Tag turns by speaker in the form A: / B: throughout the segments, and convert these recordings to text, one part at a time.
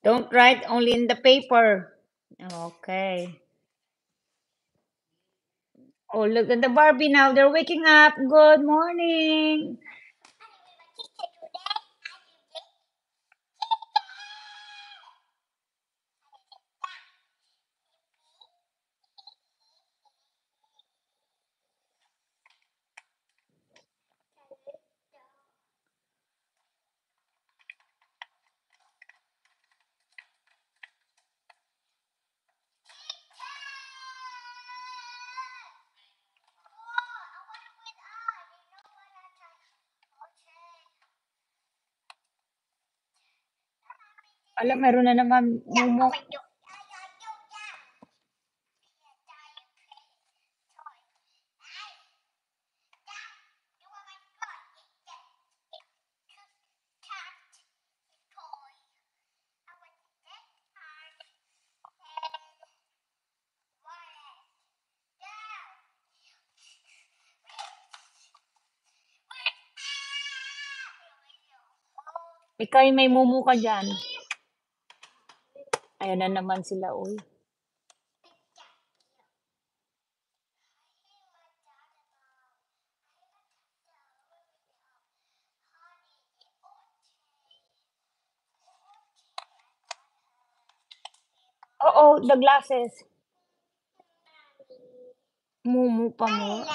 A: Don't write only in the paper. Okay. Oh, look at the Barbie now. They're waking up. Good morning. Alam, meron na naman mumo. Ikaw yung may mumu ka dyan. Ayan na naman sila, uy. Oo, the glasses. Mumu pa mo.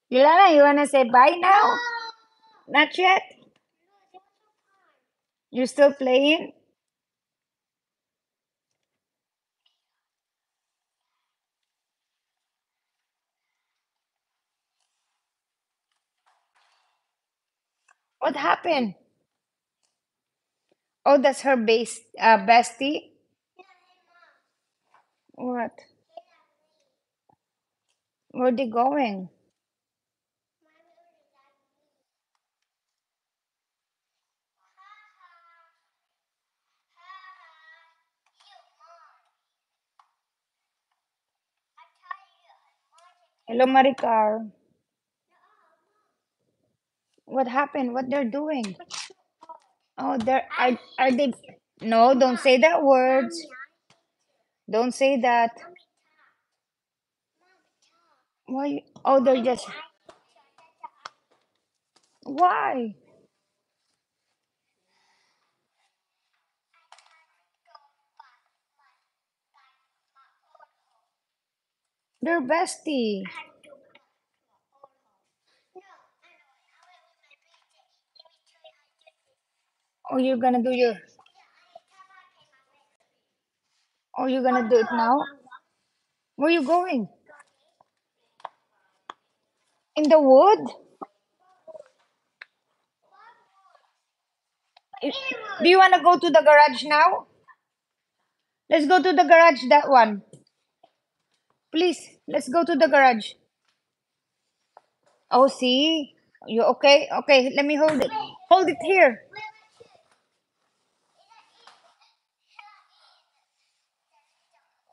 A: Yolanda, you wanna say bye now? Not yet. You still playing? What happened? Oh, that's her bestie. What? Where they going? Hello, Maricar. What happened? What they're doing? Oh, are they? No, don't say that words. Don't say that. Why? Oh, they're just. Why? They're bestie. Oh, you're gonna do your. Oh, you're gonna do it now? Where you going? In the wood? I- Do you wanna go to the garage now? Let's go to the garage. That one, please. Let's go to the garage. Oh, see, you okay? Okay, let me hold it. Hold it here.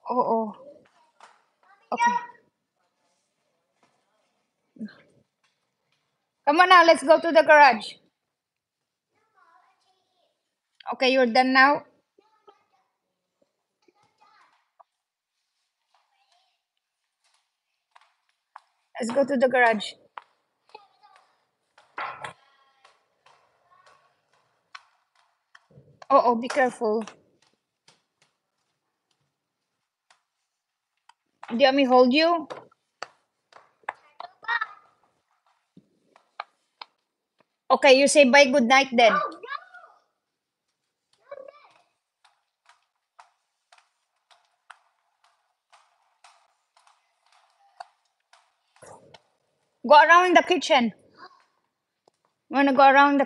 A: Oh, oh. Okay. Come on now. Let's go to the garage. Okay, you're done now. Let's go to the garage. Oh, oh, be careful. Do you want me hold you? Okay, you say bye, good night then. Go around the kitchen. You wanna go around the